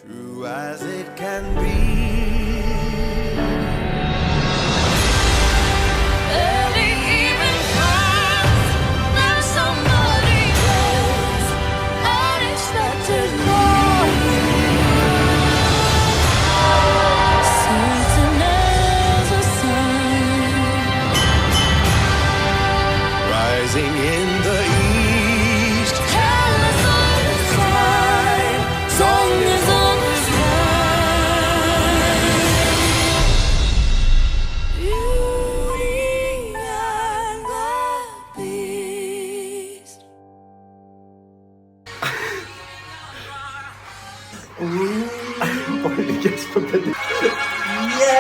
True as it can be. Early evening comes, there's somebody else, unexpected morning. Certain as a sun, Rising in the east. careless on the side, song is on the sky. Beauty and the Beast. Oh, les gars, je peux pas dire. Yeah.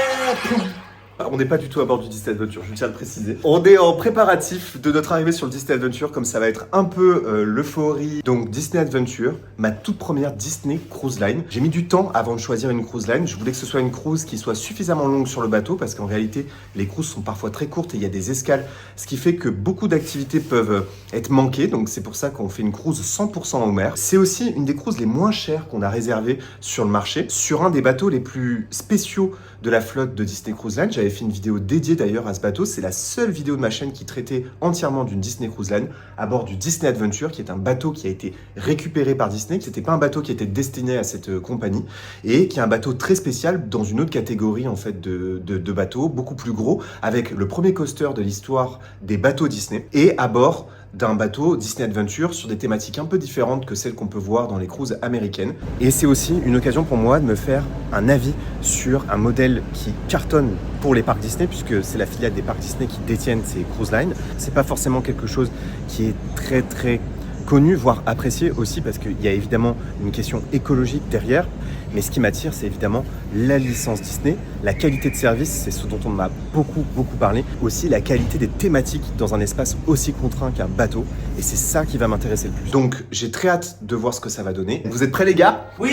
On n'est pas du tout à bord du Disney Adventure, je tiens à le préciser. On est en préparatif de notre arrivée sur le Disney Adventure, comme ça va être un peu l'euphorie. Donc Disney Adventure, ma toute première Disney Cruise Line. J'ai mis du temps avant de choisir une cruise line. Je voulais que ce soit une cruise qui soit suffisamment longue sur le bateau, parce qu'en réalité, les cruises sont parfois très courtes et il y a des escales, ce qui fait que beaucoup d'activités peuvent être manquées. Donc c'est pour ça qu'on fait une cruise 100% en mer. C'est aussi une des cruises les moins chères qu'on a réservées sur le marché, sur un des bateaux les plus spéciaux de la flotte de Disney Cruise Line. J'avais fait une vidéo dédiée d'ailleurs à ce bateau. C'est la seule vidéo de ma chaîne qui traitait entièrement d'une Disney Cruise Line à bord du Disney Adventure, qui est un bateau qui a été récupéré par Disney. C'était pas un bateau qui était destiné à cette compagnie et qui est un bateau très spécial dans une autre catégorie en fait de bateaux, beaucoup plus gros, avec le premier coaster de l'histoire des bateaux Disney et à bord d'un bateau Disney Adventure sur des thématiques un peu différentes que celles qu'on peut voir dans les cruises américaines. Et c'est aussi une occasion pour moi de me faire un avis sur un modèle qui cartonne pour les parcs Disney, puisque c'est la filiale des parcs Disney qui détiennent ces cruise lines. C'est pas forcément quelque chose qui est très connu, voire apprécié aussi, parce qu'il y a évidemment une question écologique derrière. Mais ce qui m'attire, c'est évidemment la licence Disney, la qualité de service, c'est ce dont on m'a beaucoup parlé. Aussi la qualité des thématiques dans un espace aussi contraint qu'un bateau. Et c'est ça qui va m'intéresser le plus. Donc j'ai très hâte de voir ce que ça va donner. Vous êtes prêts les gars? Oui.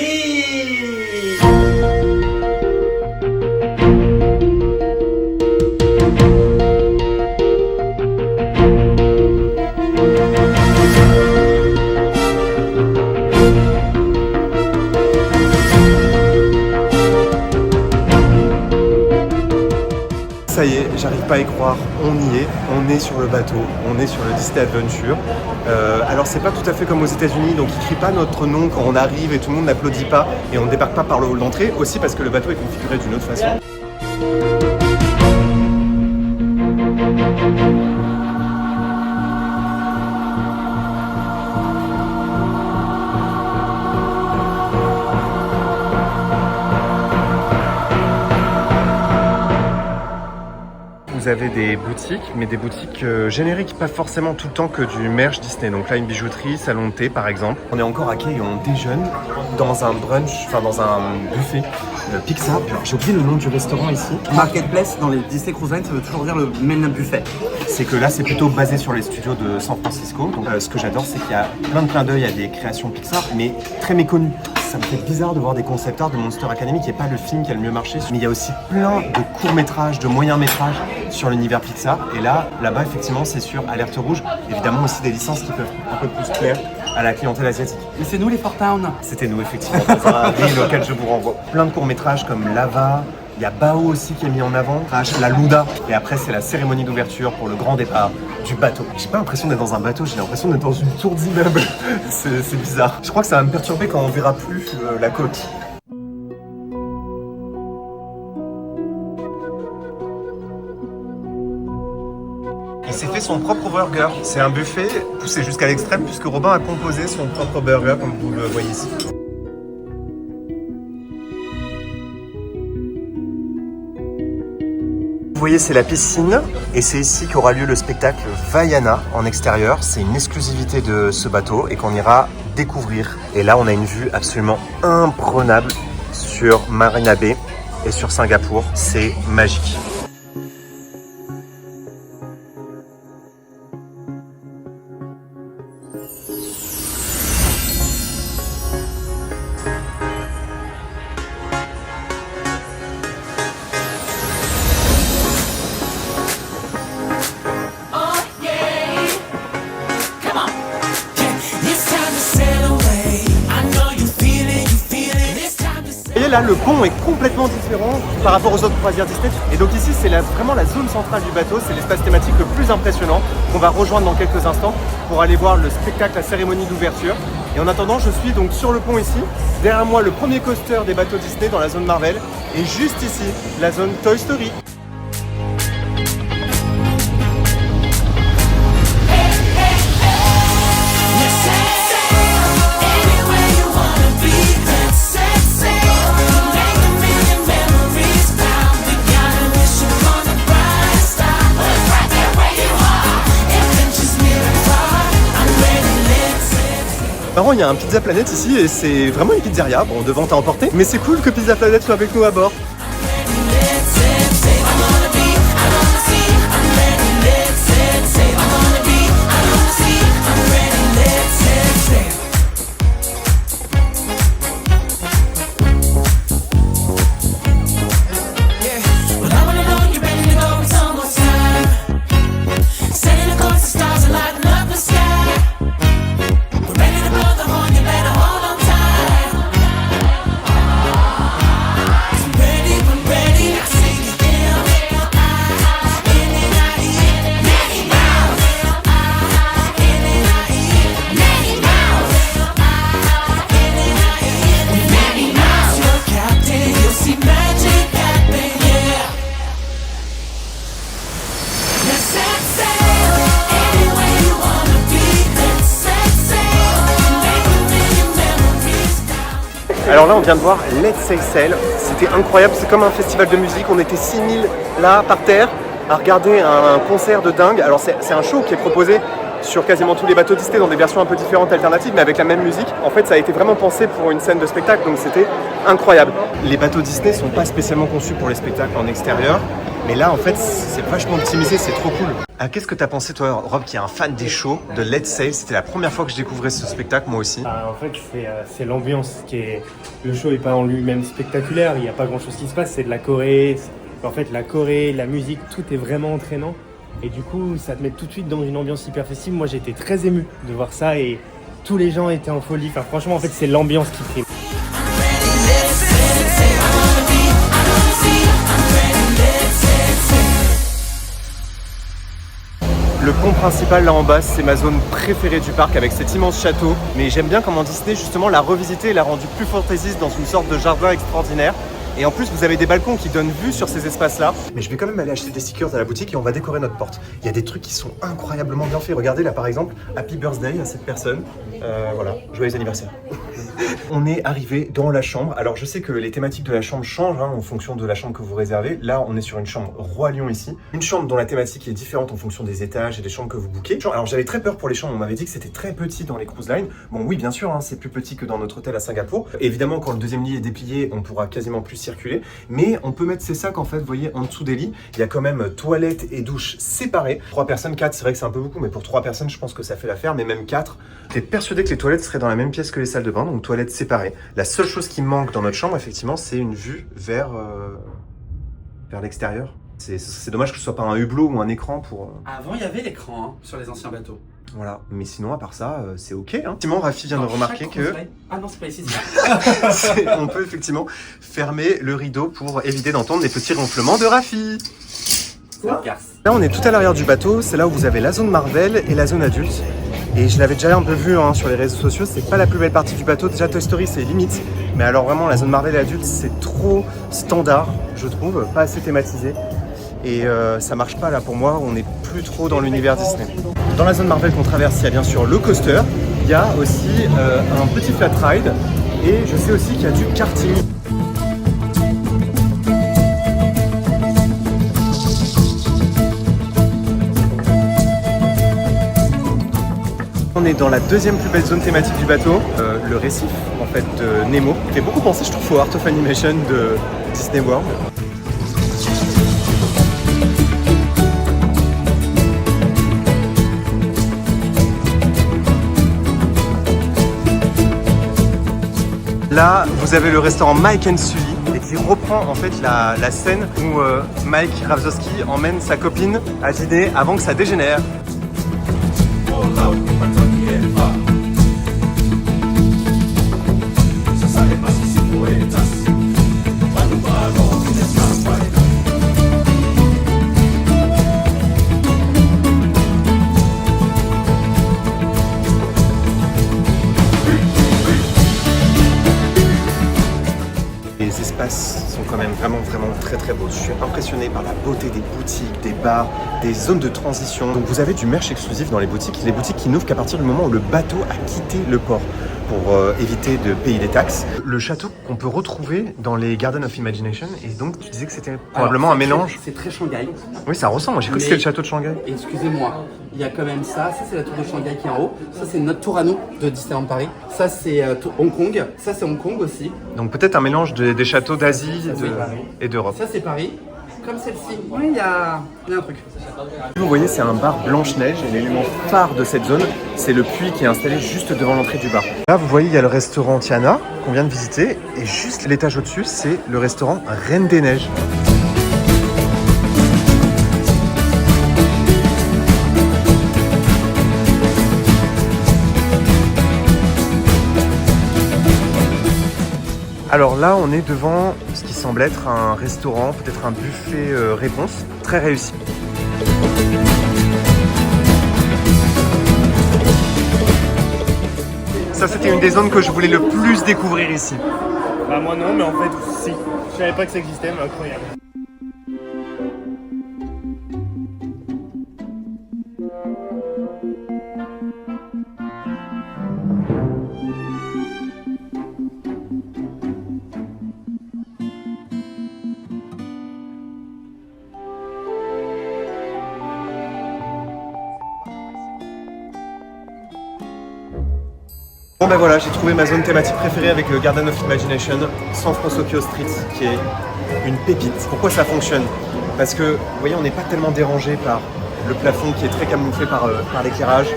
Ça y est, j'arrive pas à y croire, on y est, on est sur le bateau, on est sur le Disney Adventure. Alors c'est pas tout à fait comme aux États-Unis, donc ils crient pas notre nom quand on arrive et tout le monde n'applaudit pas et on ne débarque pas par le hall d'entrée, aussi parce que le bateau est configuré d'une autre façon. Vous avez des boutiques, mais des boutiques génériques, pas forcément tout le temps que du merch Disney. Donc là, une bijouterie, salon de thé par exemple. On est encore à quai et on déjeune dans un brunch, enfin dans un buffet Pixar. J'ai oublié le nom du restaurant ici. Marketplace dans les Disney Cruise Line, ça veut toujours dire le même buffet. C'est que là, c'est plutôt basé sur les studios de San Francisco. Donc ce que j'adore, c'est qu'il y a plein de clins d'œil à des créations Pixar, mais très méconnues. Ça me fait bizarre de voir des concept art de Monster Academy, qui n'est pas le film qui a le mieux marché. Mais il y a aussi plein de courts-métrages, de moyens-métrages sur l'univers Pixar. Et là-bas, effectivement, c'est sur Alerte Rouge. Évidemment aussi des licences qui peuvent un peu plus plaire à la clientèle asiatique. Mais c'est nous les Four Town. C'était nous, effectivement, dans un reel auquel je vous renvoie. Plein de courts-métrages comme Lava. Il y a Bao aussi qui est mis en avant, la Luda. Et après, c'est la cérémonie d'ouverture pour le grand départ du bateau. J'ai pas l'impression d'être dans un bateau, j'ai l'impression d'être dans une tour d'immeuble. C'est bizarre. Je crois que ça va me perturber quand on verra plus la côte. Il s'est fait son propre burger. C'est un buffet poussé jusqu'à l'extrême puisque Robin a composé son propre burger comme vous le voyez ici. Vous voyez, c'est la piscine et c'est ici qu'aura lieu le spectacle Vaiana en extérieur. C'est une exclusivité de ce bateau et qu'on ira découvrir. Et là, on a une vue absolument imprenable sur Marina Bay et sur Singapour. C'est magique. là, le pont est complètement différent par rapport aux autres croisières Disney. Et donc ici, c'est vraiment la zone centrale du bateau. C'est l'espace thématique le plus impressionnant qu'on va rejoindre dans quelques instants pour aller voir le spectacle, la cérémonie d'ouverture. Et en attendant, je suis donc sur le pont ici. Derrière moi, le premier coaster des bateaux Disney dans la zone Marvel. Et juste ici, la zone Toy Story. Marrant, il y a un Pizza Planet ici et c'est vraiment une pizzeria, bon de vente à emporter, mais c'est cool que Pizza Planet soit avec nous à bord. Alors là, on vient de voir Let's Sail Sail. C'était incroyable, c'est comme un festival de musique. On était 6000 là, par terre, à regarder un concert de dingue. Alors c'est un show qui est proposé sur quasiment tous les bateaux Disney dans des versions un peu différentes, alternatives, mais avec la même musique. En fait, ça a été vraiment pensé pour une scène de spectacle, donc c'était incroyable. Les bateaux Disney sont pas spécialement conçus pour les spectacles en extérieur, mais là, en fait, c'est vachement optimisé, c'est trop cool. Qu'est-ce que t'as pensé, toi, Rob, qui est un fan des shows de Let's Sail? C'était la première fois que je découvrais ce spectacle, moi aussi. En fait, c'est l'ambiance qui est... Le show n'est pas en lui-même spectaculaire, il n'y a pas grand-chose qui se passe, c'est de la choré. En fait, la choré, la musique, tout est vraiment entraînant. Et du coup, ça te met tout de suite dans une ambiance hyper festive. Moi, j'ai été très ému de voir ça et tous les gens étaient en folie. Enfin, franchement, en fait, c'est l'ambiance qui prime. Le pont principal là en bas, c'est ma zone préférée du parc avec cet immense château. Mais j'aime bien comment Disney justement l'a revisité et l'a rendu plus fantaisiste dans une sorte de jardin extraordinaire. Et en plus, vous avez des balcons qui donnent vue sur ces espaces-là. Mais je vais quand même aller acheter des stickers à la boutique et on va décorer notre porte. Il y a des trucs qui sont incroyablement bien faits. Regardez là par exemple, Happy Birthday à cette personne. Voilà, joyeux anniversaire. On est arrivé dans la chambre. Alors je sais que les thématiques de la chambre changent en fonction de la chambre que vous réservez. Là, on est sur une chambre Roi Lion ici. Une chambre dont la thématique est différente en fonction des étages et des chambres que vous bookez. Alors j'avais très peur pour les chambres. On m'avait dit que c'était très petit dans les cruise lines. Bon oui, bien sûr, c'est plus petit que dans notre hôtel à Singapour. Évidemment, quand le deuxième lit est déplié, on pourra quasiment plus circuler. Mais on peut mettre ses sacs en fait, vous voyez, en dessous des lits. Il y a quand même toilettes et douches séparées. 3 personnes, 4, c'est vrai que c'est un peu beaucoup, mais pour 3 personnes, je pense que ça fait l'affaire, mais même 4. J'étais persuadé que les toilettes seraient dans la même pièce que les salles de bain, donc toilettes séparées. La seule chose qui manque dans notre chambre, effectivement, c'est une vue vers l'extérieur. C'est dommage que ce soit pas un hublot ou un écran pour... Avant, il y avait l'écran sur les anciens bateaux. Voilà, mais sinon, à part ça, c'est ok. Simon, Rafi vient de remarquer que... Ah non, c'est pas ici, on peut effectivement fermer le rideau pour éviter d'entendre les petits ronflements de Rafi. Là, on est tout à l'arrière du bateau. C'est là où vous avez la zone Marvel et la zone adulte. Et je l'avais déjà un peu vu sur les réseaux sociaux, c'est pas la plus belle partie du bateau. Déjà Toy Story c'est limite, mais alors vraiment la zone Marvel et adulte c'est trop standard, je trouve, pas assez thématisé. Et ça marche pas là pour moi, on n'est plus trop dans l'univers Disney. Dans la zone Marvel qu'on traverse, il y a bien sûr le coaster, il y a aussi un petit flat ride, et je sais aussi qu'il y a du karting. On est dans la deuxième plus belle zone thématique du bateau, le récif en fait de Nemo. Il fait beaucoup penser, je trouve, au Art of Animation de Disney World. Là, vous avez le restaurant Mike and Sully et qui reprend en fait la scène où Mike Ravzowski emmène sa copine à dîner avant que ça dégénère. espaces sont quand même vraiment très beaux. Je suis impressionné par la beauté des boutiques, des bars, des zones de transition. Donc vous avez du merch exclusif dans les boutiques qui n'ouvrent qu'à partir du moment où le bateau a quitté le port pour éviter de payer des taxes. Le château qu'on peut retrouver dans les Garden of Imagination, et donc tu disais que c'était probablement un mélange. C'est très Shanghai. Oui, ça ressemble. J'ai cru que c'était le château de Shanghai. Excusez-moi, il y a quand même ça. Ça, c'est la tour de Shanghai qui est en haut. Ça, c'est notre tour à nous de Disneyland Paris. Ça, c'est Hong Kong. Ça, c'est Hong Kong aussi. Donc peut-être un mélange des châteaux d'Asie et d'Europe. Ça, c'est Paris. Comme celle-ci. Oui, il y a un truc. Vous voyez, c'est un bar Blanche-Neige et l'élément phare de cette zone, c'est le puits qui est installé juste devant l'entrée du bar. Là, vous voyez, il y a le restaurant Tiana qu'on vient de visiter et juste l'étage au-dessus, c'est le restaurant Reine des Neiges. Alors là, on est devant ce qui semble être un restaurant, peut-être un buffet réponse, très réussi. Ça, c'était une des zones que je voulais le plus découvrir ici. Bah moi non, mais en fait si. Je savais pas que ça existait, mais incroyable. Bon ben voilà, j'ai trouvé ma zone thématique préférée avec le Garden of Imagination, San Francisco Street, qui est une pépite. Pourquoi ça fonctionne? Parce que, vous voyez, on n'est pas tellement dérangé par le plafond qui est très camouflé par l'éclairage,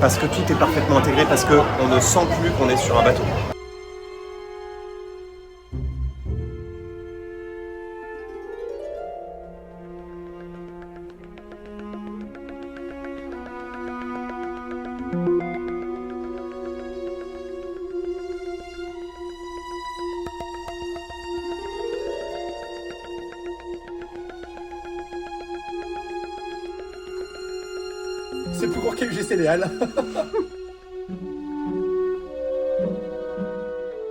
parce que tout est parfaitement intégré, parce qu'on ne sent plus qu'on est sur un bateau. C'est plus court qu'UG Céréales.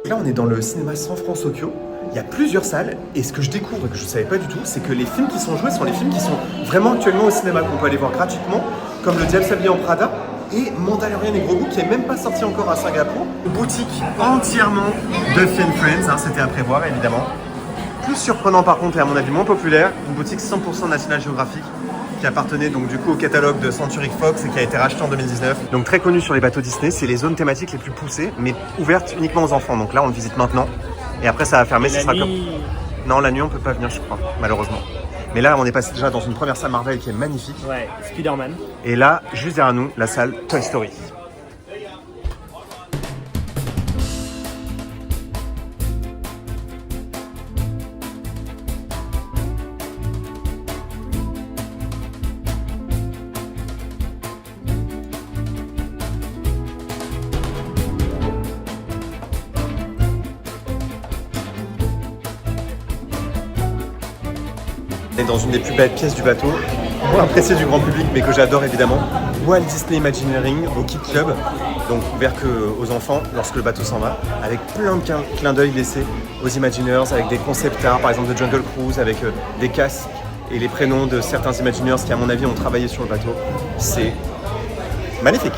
Là, on est dans le cinéma San Francisco. Il y a plusieurs salles et ce que je découvre et que je ne savais pas du tout, c'est que les films qui sont joués sont les films qui sont vraiment actuellement au cinéma, qu'on peut aller voir gratuitement, comme Le Diable s'habille en Prada et Mandalorian et Grogu qui n'est même pas sorti encore à Singapour. Boutique entièrement de Film Friends, hein, c'était à prévoir évidemment. Plus surprenant par contre et à mon avis moins populaire, une boutique 100% National Geographic qui appartenait donc du coup au catalogue de Century Fox et qui a été racheté en 2019. Donc très connu sur les bateaux Disney, c'est les zones thématiques les plus poussées, mais ouvertes uniquement aux enfants. Donc là on le visite maintenant, et après ça va fermer, ce sera comme... Non, la nuit on peut pas venir je crois, malheureusement. Mais là on est passé déjà dans une première salle Marvel qui est magnifique. Ouais, Spider-Man. Et là, juste derrière nous, la salle Toy Story. Et dans une des plus belles pièces du bateau, moins appréciée du grand public, mais que j'adore évidemment, Walt Disney Imagineering au Kid Club, donc ouvert qu'aux enfants lorsque le bateau s'en va, avec plein de clins d'œil laissés aux Imagineers, avec des concept art, par exemple de Jungle Cruise, avec des casques et les prénoms de certains Imagineers qui, à mon avis, ont travaillé sur le bateau. C'est magnifique.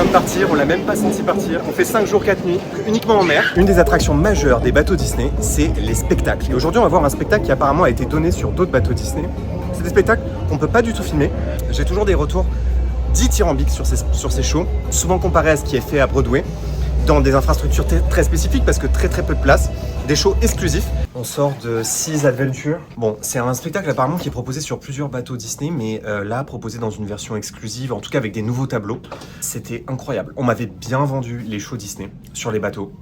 de partir, on l'a même pas senti partir. On fait 5 jours 4 nuits, uniquement en mer. Une des attractions majeures des bateaux Disney, c'est les spectacles. Et aujourd'hui, on va voir un spectacle qui apparemment a été donné sur d'autres bateaux Disney. C'est des spectacles qu'on peut pas du tout filmer. J'ai toujours des retours dithyrambiques sur ces shows, souvent comparés à ce qui est fait à Broadway, dans des infrastructures très spécifiques parce que très peu de place, des shows exclusifs. On sort de Seas Adventure. Bon, c'est un spectacle apparemment qui est proposé sur plusieurs bateaux Disney, mais là, proposé dans une version exclusive, en tout cas avec des nouveaux tableaux. C'était incroyable. On m'avait bien vendu les shows Disney sur les bateaux,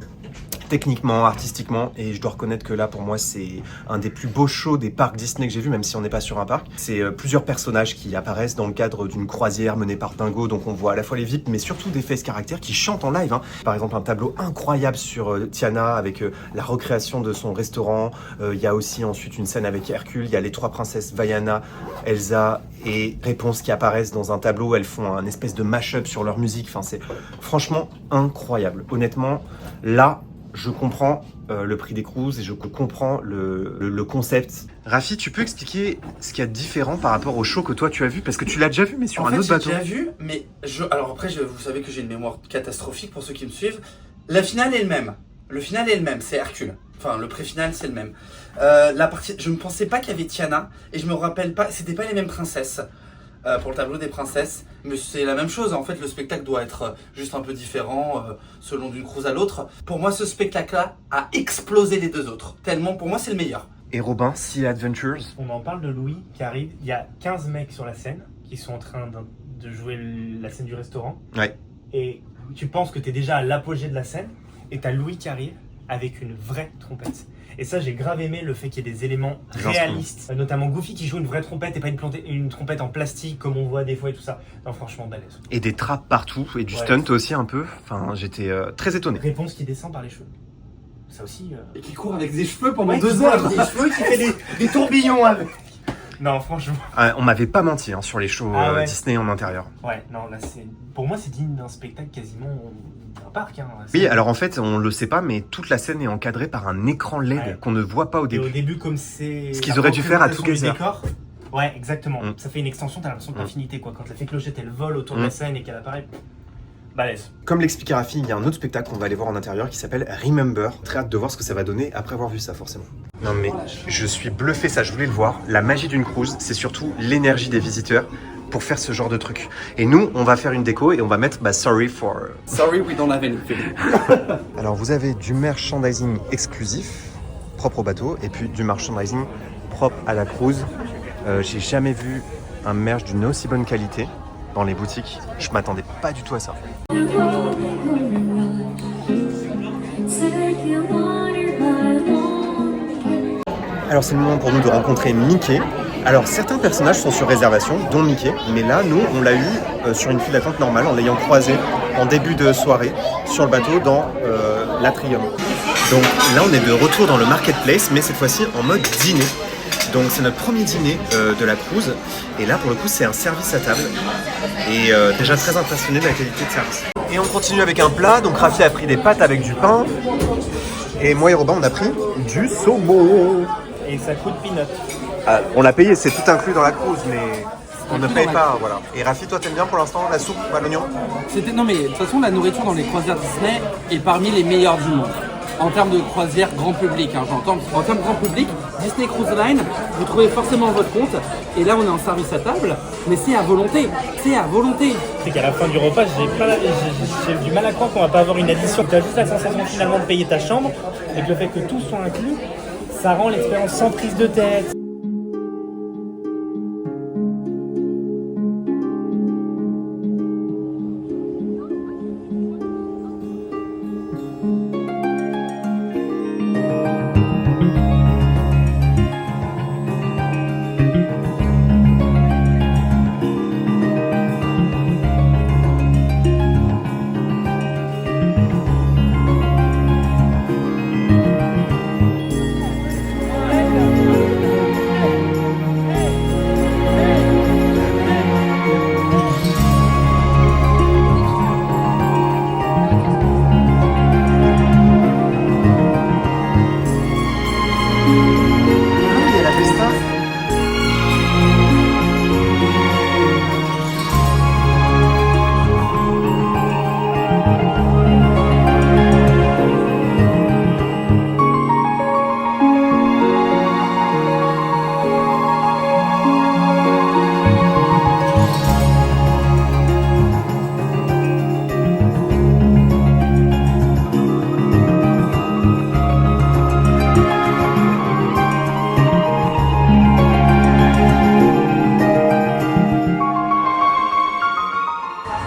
techniquement, artistiquement, et je dois reconnaître que là, pour moi, c'est un des plus beaux shows des parcs Disney que j'ai vu, même si on n'est pas sur un parc. C'est plusieurs personnages qui apparaissent dans le cadre d'une croisière menée par Dingo, donc on voit à la fois les VIP, mais surtout des face caractères qui chantent en live. Hein. Par exemple, un tableau incroyable sur Tiana, avec la recréation de son restaurant. Il y a aussi ensuite une scène avec Hercule, il y a les 3 princesses Vaiana, Elsa et Réponse qui apparaissent dans un tableau. Elles font un espèce de mash-up sur leur musique. Enfin, c'est franchement incroyable. Honnêtement, là, je comprends le prix des cruises et je comprends le concept. Rafi, tu peux expliquer ce qu'il y a de différent par rapport au show que toi tu as vu? Parce que tu l'as déjà vu, mais sur un autre bateau. J'ai déjà vu, mais alors après, vous savez que j'ai une mémoire catastrophique pour ceux qui me suivent. La finale est le même. Le final est le même, c'est Hercule. Enfin, le pré-final, c'est le même. La partie, je ne pensais pas qu'il y avait Tiana et je me rappelle pas, c'était pas les mêmes princesses. Pour le tableau des princesses, mais c'est la même chose. En fait, le spectacle doit être juste un peu différent selon d'une cruise à l'autre. Pour moi, ce spectacle-là a explosé les deux autres. Tellement, pour moi, c'est le meilleur. Et Robin, Sea Adventures. On en parle de Louis qui arrive. Il y a 15 mecs sur la scène qui sont en train de jouer la scène du restaurant. Ouais. Et tu penses que tu es déjà à l'apogée de la scène et tu as Louis qui arrive avec une vraie trompette. Et ça, j'ai grave aimé le fait qu'il y ait des éléments réalistes, notamment Goofy qui joue une vraie trompette et pas une trompette en plastique comme on voit des fois et tout ça. Non, franchement, balèze. Et des trappes partout, et du stunt aussi un peu. Enfin, j'étais très étonné. Réponse qui descend par les cheveux. Ça aussi. Et qui court avec des cheveux pendant Ouais, 2 heures. des cheveux qui fait des tourbillons avec. Non, franchement. On m'avait pas menti hein, sur les shows ouais. Disney en intérieur. Ouais, non, là, pour moi, c'est digne d'un spectacle quasiment d'un parc. Hein. Oui, alors en fait, on le sait pas, mais toute la scène est encadrée par un écran LED qu'on ne voit pas au Et début. au début, comme c'est. Ce qu'ils auraient dû faire à tous les décors. Ouais, exactement. Ça fait une extension, t'as l'impression d'infinité, quoi. Quand la fée clochette, elle vole autour de la scène et qu'elle apparaît. Balèze. Comme l'expliquait Rafi, il y a un autre spectacle qu'on va aller voir en intérieur qui s'appelle Remember. Très hâte de voir ce que ça va donner après avoir vu ça, forcément. Non mais, je suis bluffé, ça, je voulais le voir. La magie d'une cruise, c'est surtout l'énergie des visiteurs pour faire ce genre de truc. Et nous, on va faire une déco et on va mettre sorry we don't have anything. Alors, vous avez du merchandising exclusif, propre au bateau, et puis du merchandising propre à la cruise. J'ai jamais vu un merch d'une aussi bonne qualité dans les boutiques. Je m'attendais pas du tout à ça. Alors c'est le moment pour nous de rencontrer Mickey. Alors certains personnages sont sur réservation, dont Mickey, mais là nous on l'a eu sur une file d'attente normale en l'ayant croisé en début de soirée sur le bateau dans l'atrium. Donc là on est de retour dans le marketplace, mais cette fois-ci en mode dîner. Donc c'est notre premier dîner de la cruise, et là pour le coup c'est un service à table, et déjà très impressionné de la qualité de service. Et on continue avec un plat, donc Rafi a pris des pâtes avec du pain, et moi et Robin on a pris du saumon. Et ça coûte peanut. On l'a payé, c'est tout inclus dans la cruise, mais on ne paye pas, voilà. Et Rafi, toi t'aimes bien pour l'instant la soupe à l'oignon? Non mais de toute façon, la nourriture dans les croisières Disney est parmi les meilleures du monde. En termes de croisière grand public, hein, j'entends. En termes grand public, Disney Cruise Line, vous trouvez forcément votre compte. Et là, on est en service à table, mais c'est à volonté. C'est à volonté. C'est qu'à la fin du repas, j'ai du mal à croire qu'on va pas avoir une addition. Tu as juste la sensation finalement de payer ta chambre, et que le fait que tout soit inclus, ça rend l'expérience sans prise de tête.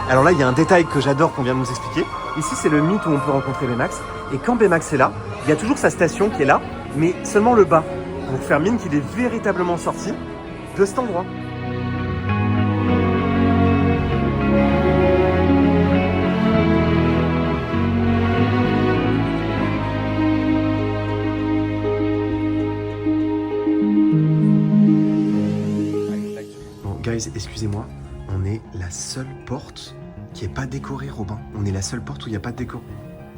Alors là, il y a un détail que j'adore qu'on vient de nous expliquer. Ici, c'est le mythe où on peut rencontrer Baymax. Et quand Baymax est là, il y a toujours sa station qui est là, mais seulement le bas, pour faire mine qu'il est véritablement sorti de cet endroit. Bon, guys, excusez-moi. On est la seule porte qui n'est pas décorée, Robin. On est la seule porte où il n'y a pas de déco.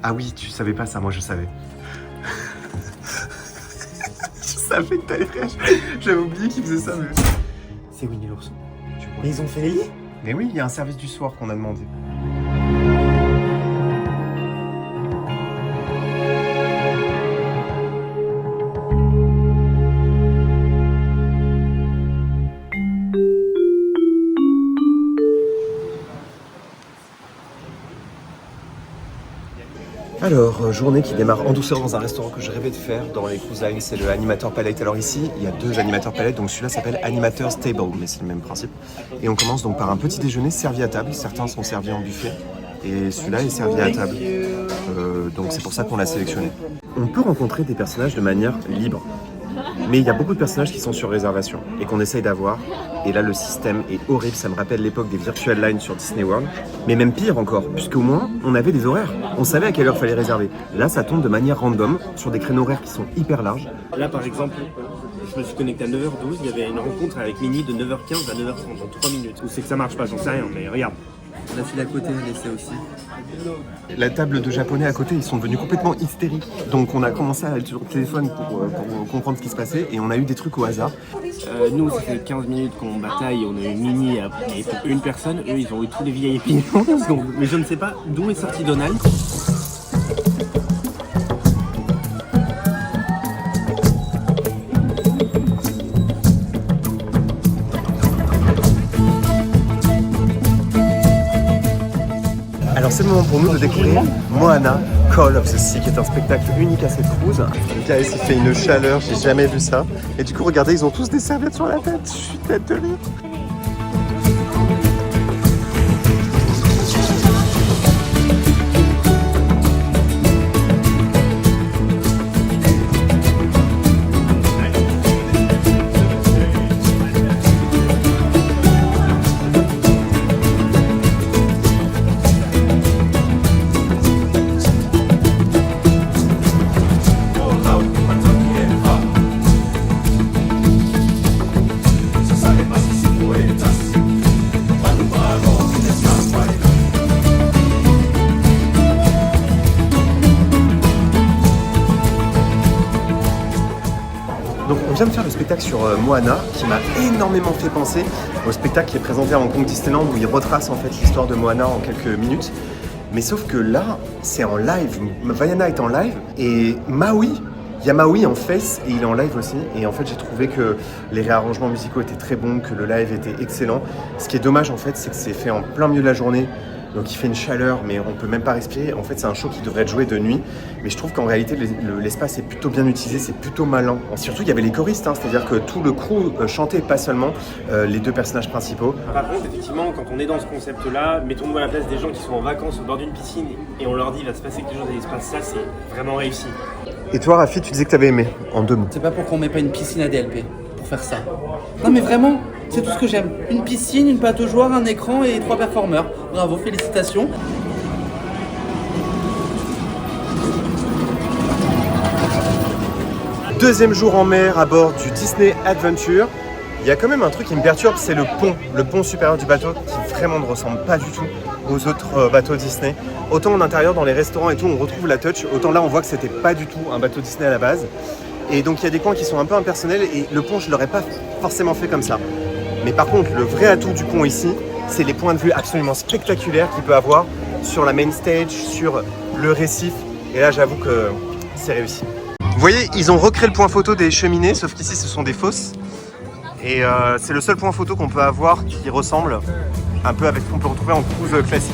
Ah oui, tu savais pas ça, moi je savais. Je savais que t'allais réagir. J'avais oublié qu'ils faisaient ça, mais... C'est Winnie l'ourson. Mais ils ont fait les lits? Mais oui, il y a un service du soir qu'on a demandé. Alors, journée qui démarre en douceur dans un restaurant que je rêvais de faire dans les Cruise Lines, c'est le Animator Palette. Alors ici, il y a 2 animateurs palette, donc celui-là s'appelle Animator's Table, mais c'est le même principe. Et on commence donc par un petit déjeuner servi à table, certains sont servis en buffet, et celui-là est servi à table. Donc c'est pour ça qu'on l'a sélectionné. On peut rencontrer des personnages de manière libre, mais il y a beaucoup de personnages qui sont sur réservation et qu'on essaye d'avoir. Et là, le système est horrible, ça me rappelle l'époque des Virtual Lines sur Disney World. Mais même pire encore, puisqu'au moins, on avait des horaires. On savait à quelle heure fallait réserver. Là, ça tombe de manière random, sur des créneaux horaires qui sont hyper larges. Là, par exemple, je me suis connecté à 9h12, il y avait une rencontre avec Minnie de 9h15 à 9h30, en 3 minutes. Ou c'est que ça marche pas, j'en sais rien, mais regarde. La fille à côté, elle essaie aussi. La table de japonais à côté, ils sont devenus complètement hystériques. Donc on a commencé à aller sur le téléphone pour comprendre ce qui se passait et on a eu des trucs au hasard. Nous, ça fait 15 minutes qu'on bataille, on a eu Minnie et une personne. Eux, ils ont eu tous les VIP en 15 secondes. Mais je ne sais pas d'où est sorti Donald. Alors c'est le moment pour nous de découvrir Moana Call of the Sea, qui est un spectacle unique à cette cruise. Le gars ici fait une chaleur, j'ai jamais vu ça. Et du coup, regardez, ils ont tous des serviettes sur la tête. Je suis tête de rire. Donc on vient de faire le spectacle sur Moana, qui m'a énormément fait penser au spectacle qui est présenté à Hong Kong Disneyland, où il retrace en fait l'histoire de Moana en quelques minutes. Mais sauf que là, c'est en live. Vaiana est en live et Maui, il y a Maui en face et il est en live aussi. Et en fait, j'ai trouvé que les réarrangements musicaux étaient très bons, que le live était excellent. Ce qui est dommage en fait, c'est que c'est fait en plein milieu de la journée. Donc il fait une chaleur, mais on peut même pas respirer. En fait, c'est un show qui devrait être joué de nuit. Mais je trouve qu'en réalité, l'espace est plutôt bien utilisé, c'est plutôt malin. Surtout, il y avait les choristes, hein, c'est-à-dire que tout le crew chantait, pas seulement les 2 personnages principaux. Par contre, effectivement, quand on est dans ce concept-là, mettons-nous à la place des gens qui sont en vacances au bord d'une piscine et on leur dit il va se passer quelque chose dans l'espace, ça c'est vraiment réussi. Et toi, Rafi, tu disais que tu avais aimé, en 2 mots. C'est pas pour qu'on met pas une piscine à DLP pour faire ça. Non mais vraiment, c'est tout ce que j'aime. Une piscine, une pâte aux joueurs, un écran et 3 performeurs. Bravo, félicitations. Deuxième jour en mer à bord du Disney Adventure. Il y a quand même un truc qui me perturbe, c'est le pont supérieur du bateau qui vraiment ne ressemble pas du tout aux autres bateaux Disney. Autant en intérieur, dans les restaurants et tout, on retrouve la touch, autant là on voit que c'était pas du tout un bateau Disney à la base. Et donc il y a des coins qui sont un peu impersonnels et le pont je l'aurais pas forcément fait comme ça. Mais par contre le vrai atout du pont ici, c'est les points de vue absolument spectaculaires qu'il peut avoir sur la main stage, sur le récif. Et là, j'avoue que c'est réussi. Vous voyez, ils ont recréé le point photo des cheminées, sauf qu'ici, ce sont des fosses. Et c'est le seul point photo qu'on peut avoir qui ressemble un peu avec ce qu'on peut retrouver en cruise classique.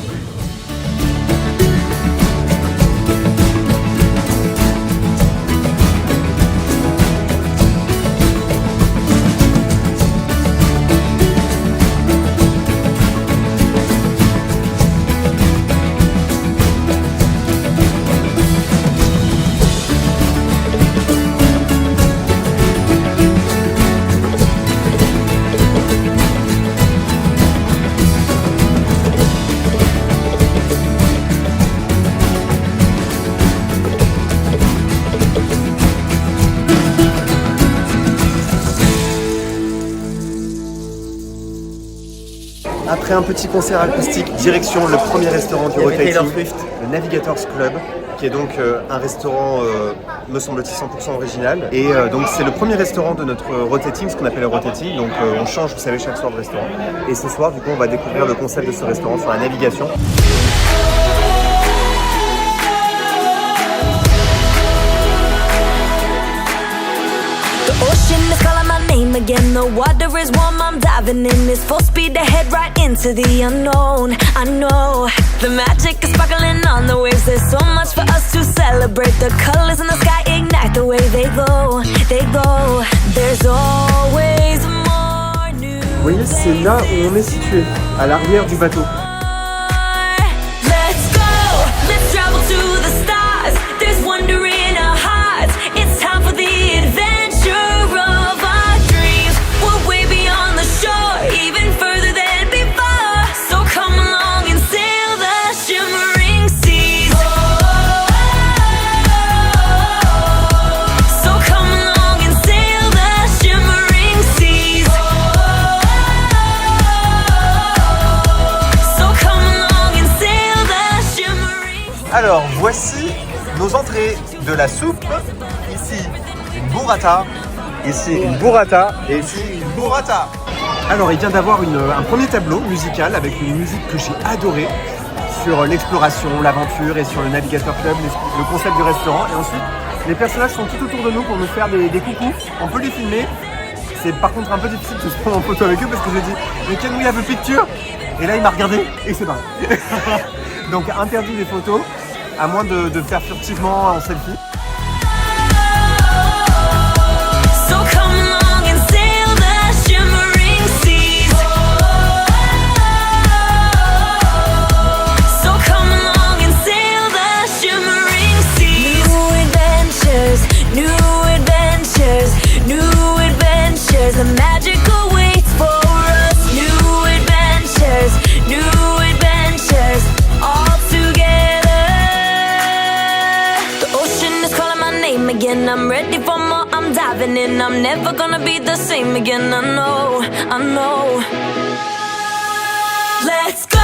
Après un petit concert acoustique, direction le premier restaurant du rotating, le Navigators Club, qui est donc un restaurant, me semble-t-il, 100% original. Et donc c'est le premier restaurant de notre rotating, ce qu'on appelle le rotating. Donc on change, vous savez, chaque soir de restaurant. Et ce soir, du coup, on va découvrir le concept de ce restaurant sur la navigation. Ocean is calling my name again. The water is warm, I'm diving in. It's full speed ahead, right into the unknown. I know the magic is sparkling on the waves. There's so much for us to celebrate. The colors in the sky ignite the way they go, they go. There's always more new. Vous voyez, c'est là où on est situé, à l'arrière du bateau. Let's go, let's travel to the stars. There's wonder in our hearts. It's time for the adventure of our dreams. We're way beyond the shore, even further than before. So come along and sail the shimmering seas. So come along and sail the shimmering seas. So come along and sail the shimmering seas. Alors, voici nos entrées de la soupe. Ici, une burrata. Ici, une burrata. Et ici, une burrata. Alors, il vient d'avoir un premier tableau musical avec une musique que j'ai adorée sur l'exploration, l'aventure et sur le Navigator Club, le concept du restaurant. Et ensuite, les personnages sont tout autour de nous pour nous faire des coucous. On peut les filmer. C'est par contre un peu difficile de se prendre en photo avec eux parce que j'ai dit « Mais can we have a picture ?» Et là, il m'a regardé et c'est barré. Donc, interdit les photos, à moins de faire furtivement en selfie. So come along and sail the shimmering seas. So come along and sail the shimmering seas. New adventures, new adventures. The magic awaits for us. New adventures, all together. The ocean is calling my name again. I'm ready for more, I'm diving in. I'm never gonna be the same again. I know. Let's go,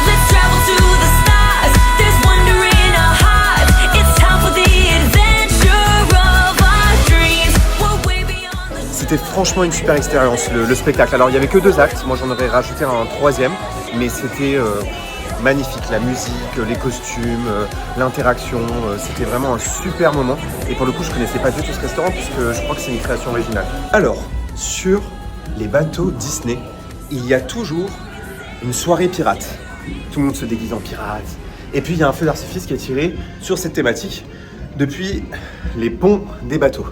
let's travel to the stars. There's wonder in our hearts. It's time for the adventure of our dreams. We're way beyond the... C'était franchement une super expérience, le spectacle. Alors, il n'y avait que 2 actes. Moi, j'en aurais rajouté un 3e. Mais c'était magnifique. La musique, les costumes, l'interaction. C'était vraiment un super moment. Et pour le coup, je connaissais pas du tout ce restaurant puisque je crois que c'est une création originale. Alors, sur les bateaux Disney, il y a toujours une soirée pirate. Tout le monde se déguise en pirate. Et puis, il y a un feu d'artifice qui est tiré sur cette thématique depuis les ponts des bateaux.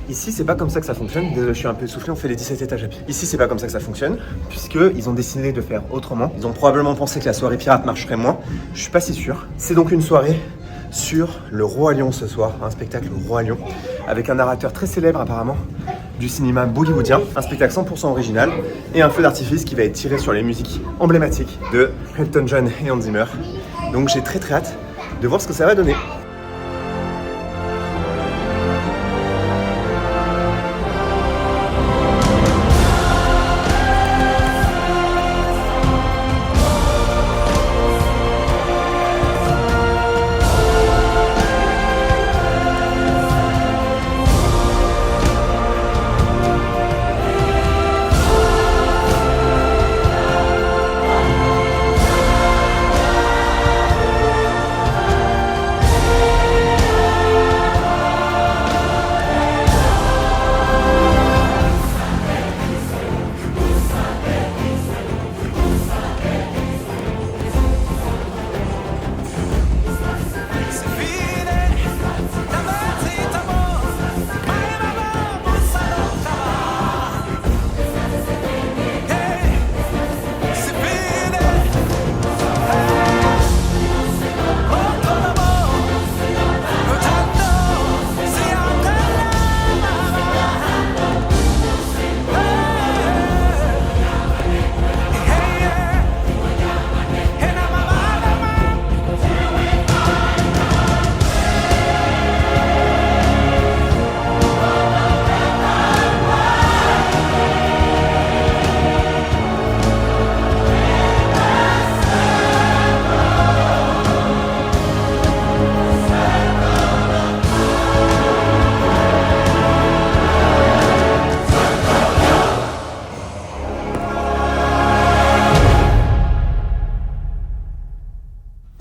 Ici, c'est pas comme ça que ça fonctionne. Désolé, je suis un peu essoufflé, on fait les 17 étages à pied. Ici, c'est pas comme ça que ça fonctionne, puisqu'ils ont décidé de faire autrement. Ils ont probablement pensé que la soirée pirate marcherait moins. Je suis pas si sûr. C'est donc une soirée sur le Roi Lion ce soir, un spectacle Roi Lion, avec un narrateur très célèbre apparemment du cinéma bollywoodien, un spectacle 100% original, et un feu d'artifice qui va être tiré sur les musiques emblématiques de Elton John et Hans Zimmer. Donc j'ai très hâte de voir ce que ça va donner.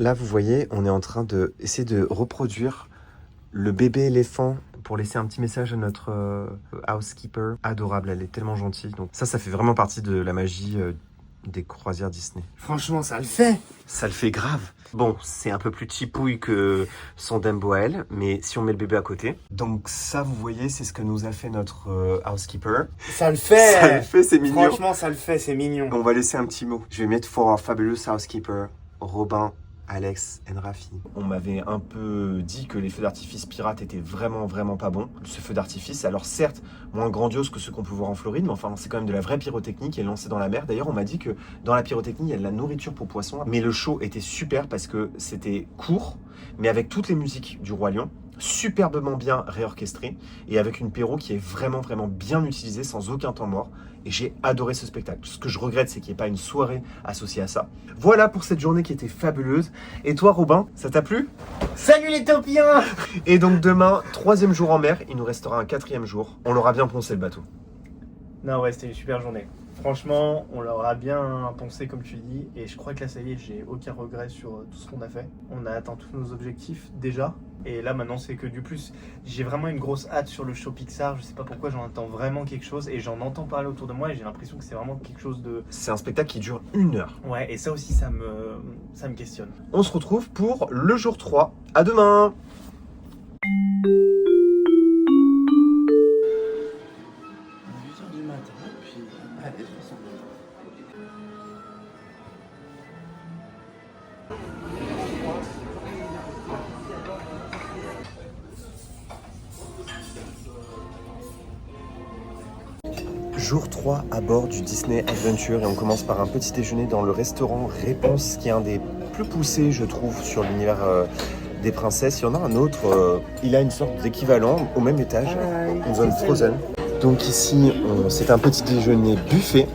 Là, vous voyez, on est en train d'essayer de reproduire le bébé éléphant pour laisser un petit message à notre housekeeper. Adorable, elle est tellement gentille. Donc ça fait vraiment partie de la magie des croisières Disney. Franchement, ça le fait. Ça le fait grave. Bon, c'est un peu plus chipouille que son Dumbo à elle, mais si on met le bébé à côté. Donc ça, vous voyez, c'est ce que nous a fait notre housekeeper. Ça le fait. Ça le fait, c'est mignon. Franchement, ça le fait, c'est mignon. On va laisser un petit mot. Je vais mettre for our fabulous housekeeper, Robin, Alex et Rafi. On m'avait un peu dit que les feux d'artifice pirates étaient vraiment pas bons. Ce feu d'artifice, alors certes, moins grandiose que ceux qu'on peut voir en Floride, mais enfin, c'est quand même de la vraie pyrotechnie qui est lancée dans la mer. D'ailleurs, on m'a dit que dans la pyrotechnie, il y a de la nourriture pour poissons. Mais le show était super parce que c'était court, mais avec toutes les musiques du Roi Lion, superbement bien réorchestré et avec une pyro qui est vraiment bien utilisée sans aucun temps mort. Et j'ai adoré ce spectacle. Ce que je regrette, c'est qu'il n'y ait pas une soirée associée à ça. Voilà pour cette journée qui était fabuleuse. Et toi, Robin, ça t'a plu? Salut les taupiens. Et donc demain, 3e jour en mer, il nous restera un 4e jour. On l'aura bien poncé le bateau. Non, ouais, c'était une super journée. Franchement, on l'aura bien poncé comme tu dis. Et je crois que là, ça y est, j'ai aucun regret sur tout ce qu'on a fait. On a atteint tous nos objectifs déjà. Et là, maintenant, c'est que du plus. J'ai vraiment une grosse hâte sur le show Pixar. Je sais pas pourquoi, j'en attends vraiment quelque chose. Et j'en entends parler autour de moi. Et j'ai l'impression que c'est vraiment quelque chose de... C'est un spectacle qui dure 1 heure. Ouais, et ça aussi, ça me questionne. On se retrouve pour le jour 3. À demain! Jour 3 à bord du Disney Adventure et on commence par un petit déjeuner dans le restaurant Réponse qui est un des plus poussés je trouve sur l'univers des princesses. Il y en a un autre, il a une sorte d'équivalent au même étage, une zone Frozen. Donc ici c'est un petit déjeuner buffet